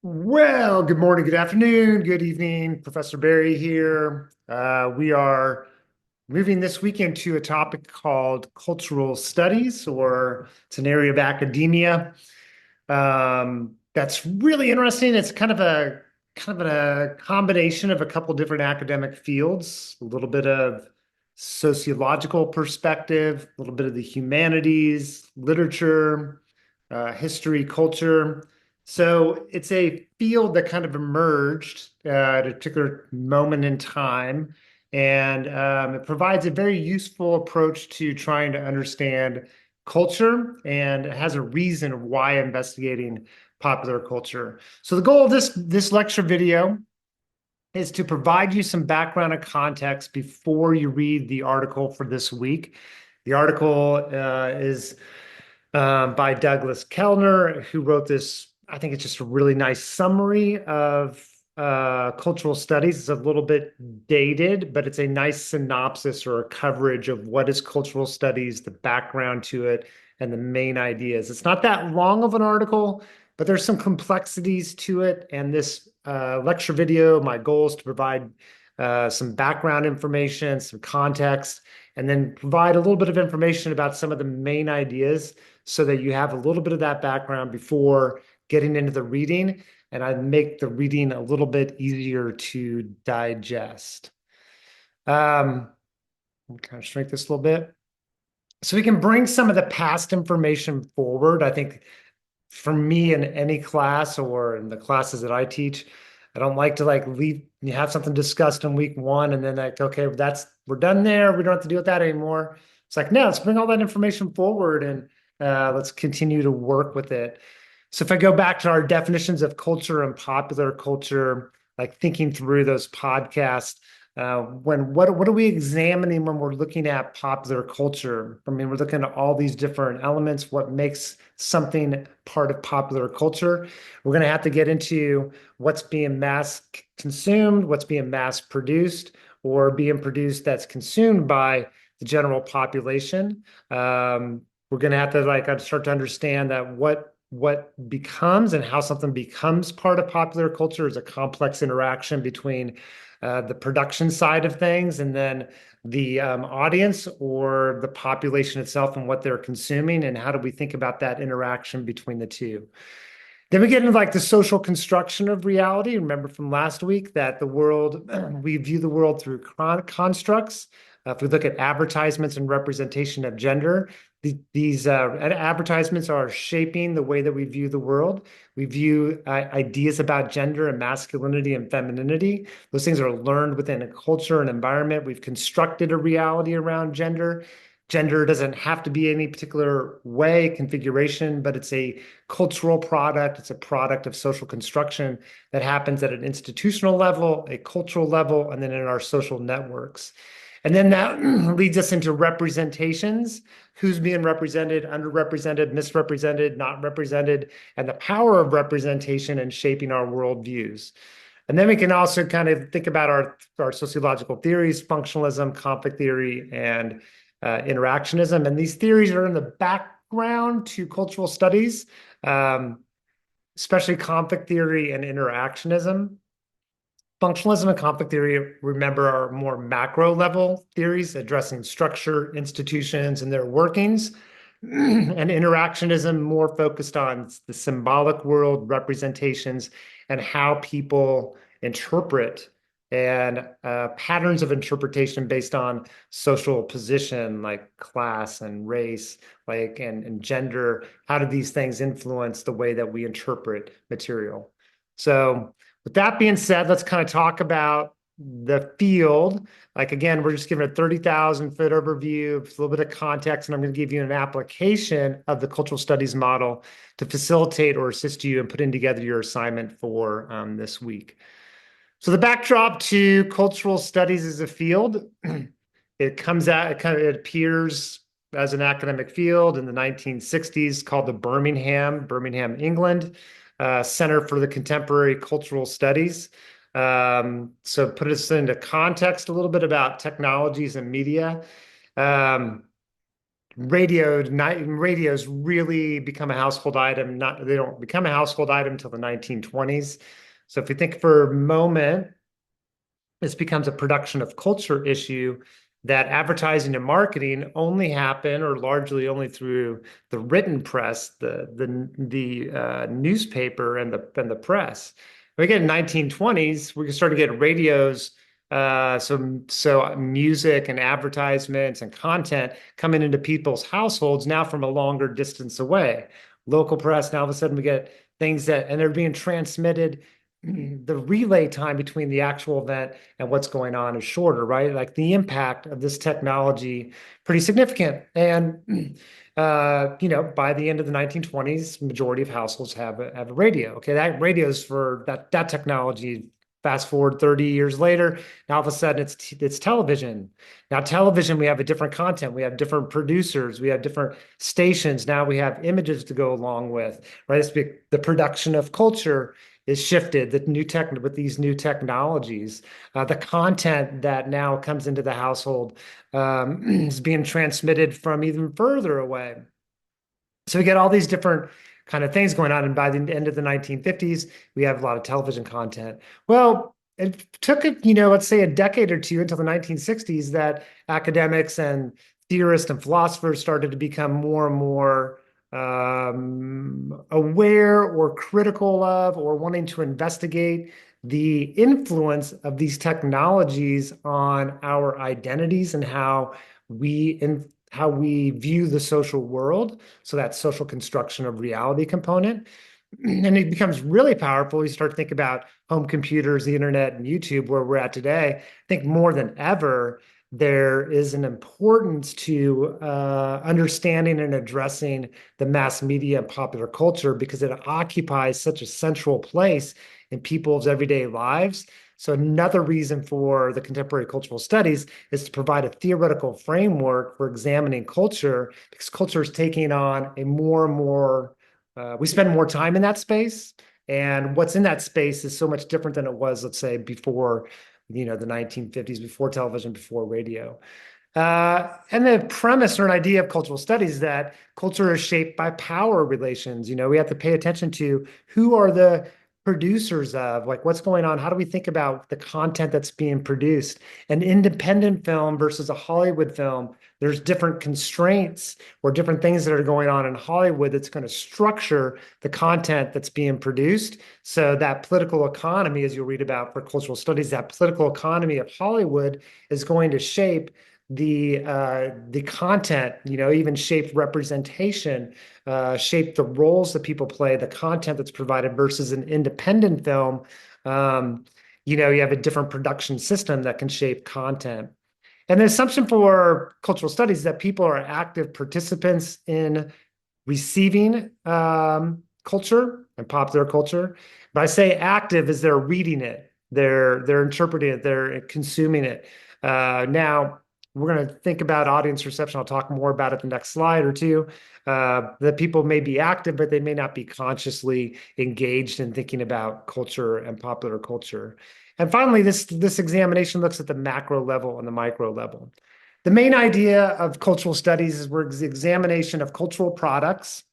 Well, good morning, good afternoon, good evening. Professor Barry here. We are moving this week into a topic called cultural studies, or it's an area of academia that's really interesting. It's kind of a combination of a couple different academic fields, a little bit of sociological perspective, a little bit of the humanities, literature, history, culture. So it's a field that kind of emerged at a particular moment in time, and it provides a very useful approach to trying to understand culture, and it has a reason of why investigating popular culture. So the goal of this lecture video is to provide you some background and context before you read the article for this week. The article is by Douglas Kellner, who wrote this. I think it's just a really nice summary of cultural studies. It's a little bit dated, but it's a nice synopsis or a coverage of what is cultural studies, the background to it, and the main ideas. It's not that long of an article, but there's some complexities to it. And this lecture video, my goal is to provide some background information, some context, and then provide a little bit of information about some of the main ideas so that you have a little bit of that background before getting into the reading, and I make the reading a little bit easier to digest. Kind of shrink this a little bit. So we can bring some of the past information forward. I think for me in any class or in the classes that I teach, I don't like to like leave you have something discussed in week one and then like, okay, we're done there. We don't have to deal with that anymore. It's like, no, let's bring all that information forward and let's continue to work with it. So if I go back to our definitions of culture and popular culture, like thinking through those podcasts, what are we examining when we're looking at popular culture? I mean, we're looking at all these different elements, what makes something part of popular culture. We're going to have to get into what's being mass consumed, what's being mass produced, or being produced that's consumed by the general population. We're going to have to start to understand that what becomes and how something becomes part of popular culture is a complex interaction between the production side of things and then the audience or the population itself and what they're consuming, and how do we think about that interaction between the two. Then we get into like the social construction of reality. Remember from last week that the world, we view the world through constructs. If we look at advertisements and representation of gender, these advertisements are shaping the way that we view the world. We view ideas about gender and masculinity and femininity. Those things are learned within a culture and environment. We've constructed a reality around gender. Gender doesn't have to be any particular way, configuration, but it's a cultural product. It's a product of social construction that happens at an institutional level, a cultural level, and then in our social networks. And then that leads us into representations, who's being represented, underrepresented, misrepresented, not represented, and the power of representation in shaping our worldviews. And then we can also kind of think about our sociological theories, functionalism, conflict theory, and interactionism. And these theories are in the background to cultural studies, especially conflict theory and interactionism. Functionalism and conflict theory, remember, are more macro level theories addressing structure, institutions, and their workings. And interactionism more focused on the symbolic world, representations, and how people interpret and patterns of interpretation based on social position, like class and race, and gender. How do these things influence the way that we interpret material? So with that being said, let's kind of talk about the field. Like, again, we're just giving a 30,000-foot overview, a little bit of context, and I'm going to give you an application of the cultural studies model to facilitate or assist you in putting together your assignment for this week. So the backdrop to cultural studies as a field, it appears as an academic field in the 1960s called the Birmingham, England, Center for the Contemporary Cultural Studies. So put us into context a little bit about technologies and media. radios really become a household item. Not They don't become a household item until the 1920s. So if you think for a moment, this becomes a production of culture issue that advertising and marketing only happen or largely only through the written press, the newspaper and the press. We get in 1920s, we start to get radios, so music and advertisements and content coming into people's households now from a longer distance away. Local press, now all of a sudden we get things that, and they're being transmitted. The relay time between the actual event and what's going on is shorter, right? Like the impact of this technology, pretty significant. And by the end of the 1920s, majority of households have a radio. Okay, that radio's for that technology. Fast forward 30 years later, now all of a sudden it's television. Now television, we have a different content, we have different producers, we have different stations. Now we have images to go along with, right? It's the production of culture is shifted with these new technologies. The content that now comes into the household is being transmitted from even further away. So we get all these different kind of things going on. And by the end of the 1950s, we have a lot of television content. Well, it took, let's say a decade or two until the 1960s that academics and theorists and philosophers started to become more and more aware or critical of or wanting to investigate the influence of these technologies on our identities and how we view the social world. So that social construction of reality component. And it becomes really powerful. You start to think about home computers, the internet, and YouTube, where we're at today. I think more than ever, there is an importance to understanding and addressing the mass media and popular culture because it occupies such a central place in people's everyday lives. So another reason for the contemporary cultural studies is to provide a theoretical framework for examining culture, because culture is taking on a more and more, we spend more time in that space. And what's in that space is so much different than it was, let's say, before, the 1950s, before television, before radio. And the premise or an idea of cultural studies is that culture is shaped by power relations. We have to pay attention to who are the producers of, like, what's going on. How do we think about the content that's being produced? An independent film versus a Hollywood film, there's different constraints or different things that are going on in Hollywood that's going to structure the content that's being produced. So that political economy, as you'll read about for cultural studies, that political economy of Hollywood is going to shape the content, even shape representation, shape the roles that people play, the content that's provided versus an independent film. You have a different production system that can shape content. And the assumption for cultural studies is that people are active participants in receiving culture and popular culture. But I say active as they're reading it, they're interpreting it, they're consuming it. Now, we're going to think about audience reception. I'll talk more about it the next slide or two. That people may be active, but they may not be consciously engaged in thinking about culture and popular culture. And finally, this examination looks at the macro level and the micro level. The main idea of cultural studies is the examination of cultural products,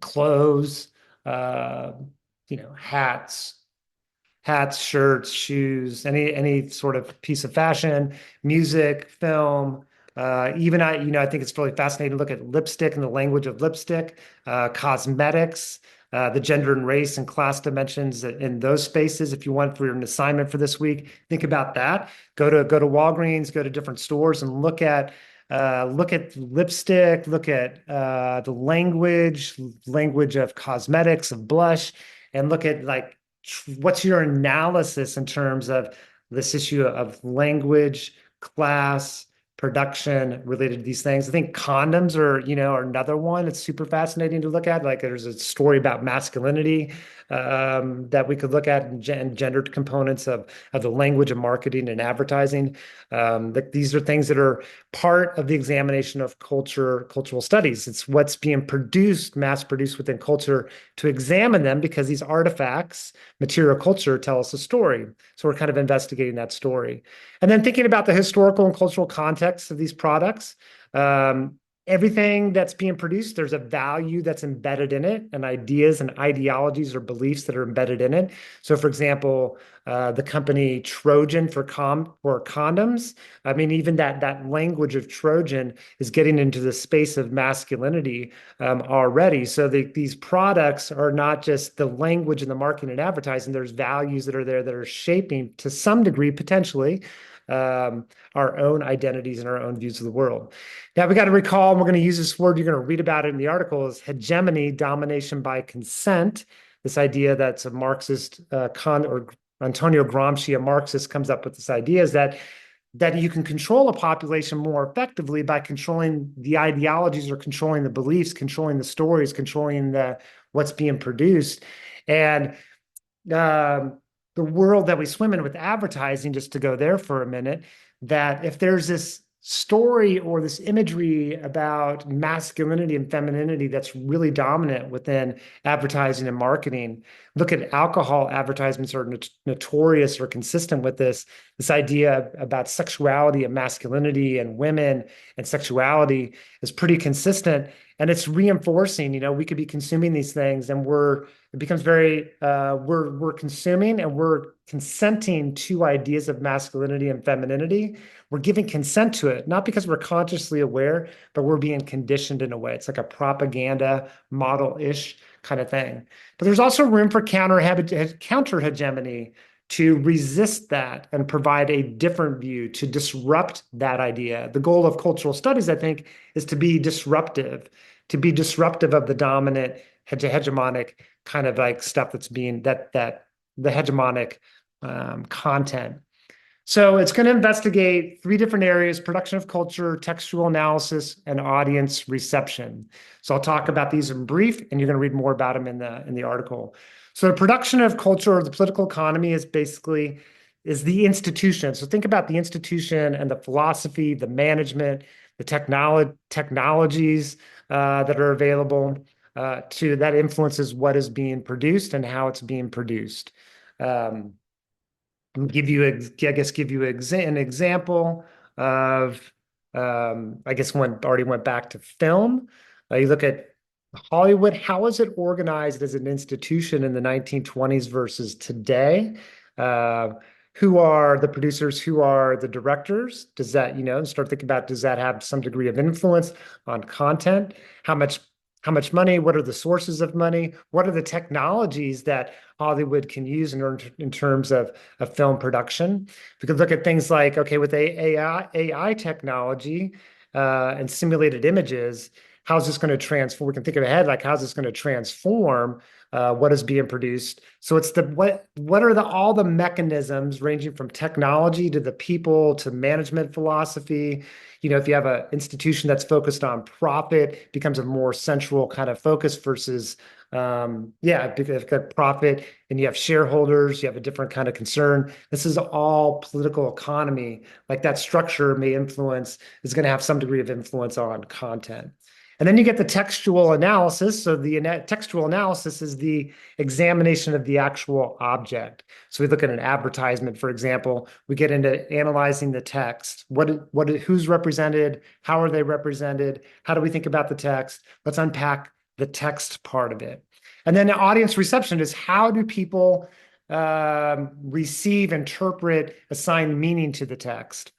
clothes, hats, shirts, shoes, any sort of piece of fashion, music, film. I think it's really fascinating to look at lipstick and the language of lipstick, cosmetics, the gender and race and class dimensions in those spaces. If you want for an assignment for this week, think about that. Go to Walgreens, go to different stores and look at lipstick, look at the language of cosmetics, of blush, and look at what's your analysis in terms of this issue of language, class, production related to these things. I think condoms are another one. It's super fascinating to look at. Like there's a story about masculinity that we could look at and gendered components of the language of marketing and advertising. These are things that are part of the examination of cultural studies. It's what's being produced, mass produced within culture to examine them because these artifacts, material culture, tell us a story. So we're kind of investigating that story. And then thinking about the historical and cultural context of these products. everything that's being produced, there's a value that's embedded in it, and ideas and ideologies or beliefs that are embedded in it. So, for example, the company Trojan for condoms. I mean, even that language of Trojan is getting into the space of masculinity already. So these products are not just the language in the marketing and advertising. There's values that are there that are shaping to some degree potentially our own identities and our own views of the world. Now we got to recall, and we're going to use this word, you're going to read about it in the article, is hegemony, domination by consent. This idea that's a Marxist or Antonio Gramsci, a Marxist, comes up with this idea is that you can control a population more effectively by controlling the ideologies or controlling the beliefs, controlling the stories, controlling what's being produced. And the world that we swim in with advertising, just to go there for a minute, that if there's this story or this imagery about masculinity and femininity that's really dominant within advertising and marketing. Look at alcohol advertisements are notorious or consistent with this idea about sexuality and masculinity and women and sexuality is pretty consistent. And it's reinforcing, we could be consuming these things and it becomes very, we're consuming and we're consenting to ideas of masculinity and femininity. We're giving consent to it, not because we're consciously aware, but we're being conditioned in a way. It's like a propaganda model-ish kind of thing. But there's also room for counter hegemony to resist that and provide a different view, to disrupt that idea. The goal of cultural studies, I think, is to be disruptive of the dominant hegemonic kind of like stuff that's being the hegemonic content. So it's going to investigate 3 different areas: production of culture, textual analysis, and audience reception. So I'll talk about these in brief, and you're going to read more about them in the article. So the production of culture or the political economy is the institution. So think about the institution and the philosophy, the management, the technologies that are available that influences what is being produced and how it's being produced. Give you an example of, I guess one already went back to film. You look at Hollywood. How is it organized as an institution in the 1920s versus today? Who are the producers? Who are the directors? Does that, start thinking about, does that have some degree of influence on content? How much money? What are the sources of money? What are the technologies that Hollywood can use in terms of film production? We could look at things like, okay, with AI technology and simulated images, how's this going to transform? We can think ahead, like how's this going to transform what is being produced? So it's what are all the mechanisms ranging from technology to the people to management philosophy. If you have an institution that's focused on profit, it becomes a more central kind of focus versus, because you've got profit and you have shareholders, you have a different kind of concern. This is all political economy. Like that structure is going to have some degree of influence on content. And then you get the textual analysis. So the textual analysis is the examination of the actual object. So we look at an advertisement, for example, we get into analyzing the text. Who's represented? How are they represented? How do we think about the text? Let's unpack the text part of it. And then the audience reception is, how do people receive, interpret, assign meaning to the text?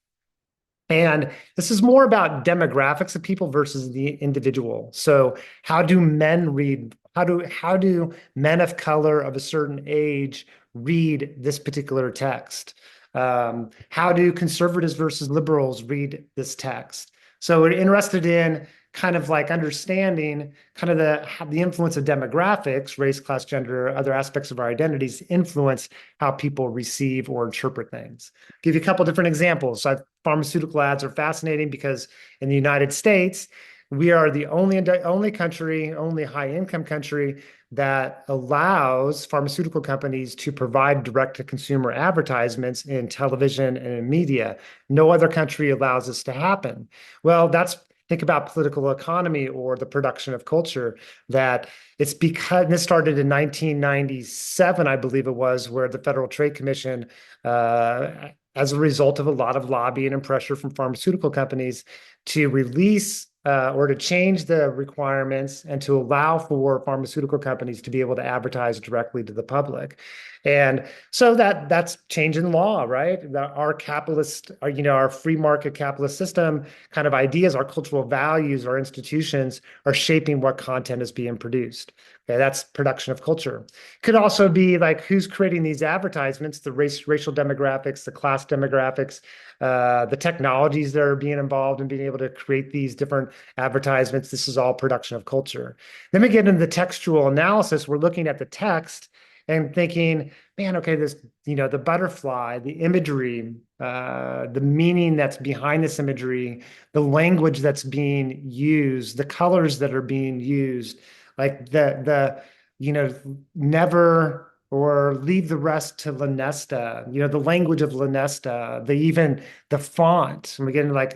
And this is more about demographics of people versus the individual. So how do men read? How do men of color of a certain age read this particular text? How do conservatives versus liberals read this text? So we're interested in kind of like understanding kind of the influence of demographics, race, class, gender, other aspects of our identities influence how people receive or interpret things. Give you a couple different examples. So pharmaceutical ads are fascinating because in the United States, we are the only country, only high-income country that allows pharmaceutical companies to provide direct-to-consumer advertisements in television and in media. No other country allows this to happen. Well, think about political economy or the production of culture, that it's because this started in 1997, I believe it was, where the Federal Trade Commission, as a result of a lot of lobbying and pressure from pharmaceutical companies to release or to change the requirements and to allow for pharmaceutical companies to be able to advertise directly to the public. And so that's change in law, right? Our capitalist, our free market capitalist system kind of ideas, our cultural values, our institutions are shaping what content is being produced. Okay, that's production of culture. Could also be like who's creating these advertisements, the racial demographics, the class demographics, the technologies that are being involved in being able to create these different advertisements. This is all production of culture. Then we get into the textual analysis. We're looking at the text and thinking, man, okay, this, the butterfly, the imagery, the meaning that's behind this imagery, the language that's being used, the colors that are being used, like never or leave the rest to Lanesta, the language of Lanesta, the font. And we get into like,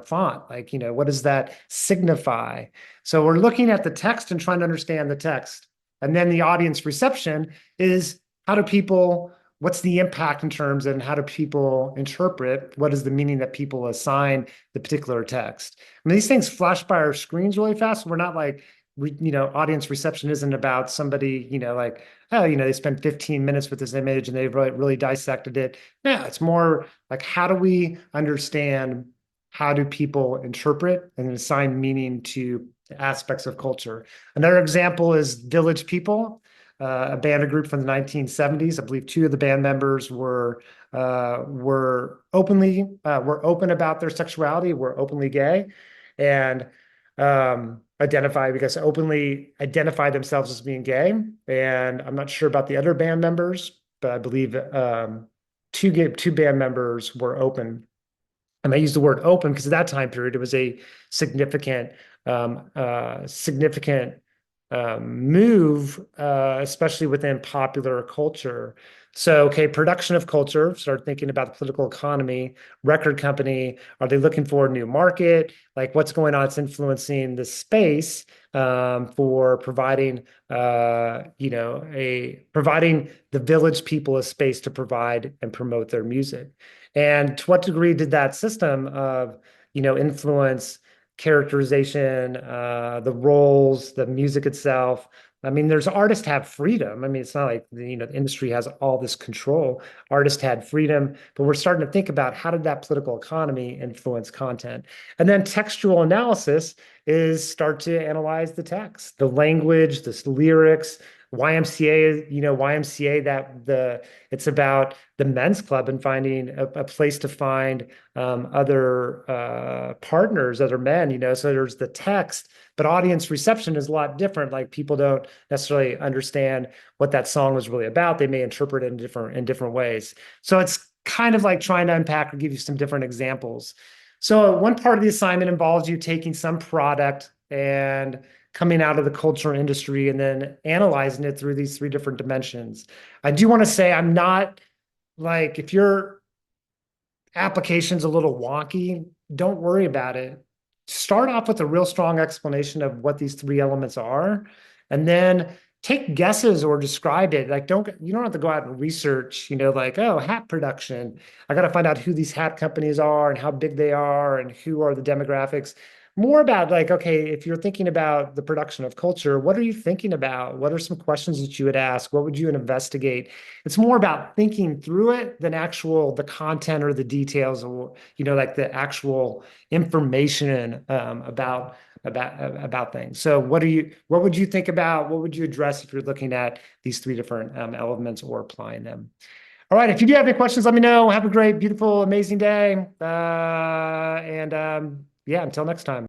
font, like, what does that signify? So we're looking at the text and trying to understand the text. And then the audience reception is what's the impact in terms and how do people interpret? What is the meaning that people assign the particular text? I mean, these things flash by our screens really fast. We're not like, audience reception isn't about somebody, like, oh, they spent 15 minutes with this image and they've really dissected it. No, it's more like, how do we understand, how do people interpret and assign meaning to aspects of culture? Another example is Village People, a band group from the 1970s. I believe two of the band members were open about their sexuality, were openly gay, and openly identify themselves as being gay. And I'm not sure about the other band members, but I believe two band members were open. And I use the word open because at that time period, it was a significant move, especially within popular culture. So, okay, production of culture, start thinking about the political economy, record company, are they looking for a new market? Like what's going on? It's influencing the space for providing, providing the Village People a space to provide and promote their music. And to what degree did that system of, influence characterization, the roles, the music itself? I mean, there's artists have freedom. I mean, it's not like the industry has all this control. Artists had freedom, but we're starting to think about how did that political economy influence content? And then textual analysis is start to analyze the text, the language, the lyrics. YMCA, it's about the men's club and finding a place to find other partners, other men, so there's the text, but audience reception is a lot different. Like people don't necessarily understand what that song was really about. They may interpret it in different ways. So it's kind of like trying to unpack or give you some different examples. So one part of the assignment involves you taking some product and coming out of the culture industry and then analyzing it through these three different dimensions. I do want to say I'm not like, if your application's a little wonky, don't worry about it. Start off with a real strong explanation of what these three elements are, and then take guesses or describe it. Like, you don't have to go out and research, like, oh, hat production. I got to find out who these hat companies are and how big they are and who are the demographics. More about like, okay, if you're thinking about the production of culture, what are you thinking about? What are some questions that you would ask? What would you investigate? It's more about thinking through it than the content or the details, or like the actual information about things. So what would you think about? What would you address if you're looking at these three different elements or applying them? All right. If you do have any questions, let me know. Have a great, beautiful, amazing day. And yeah, until next time.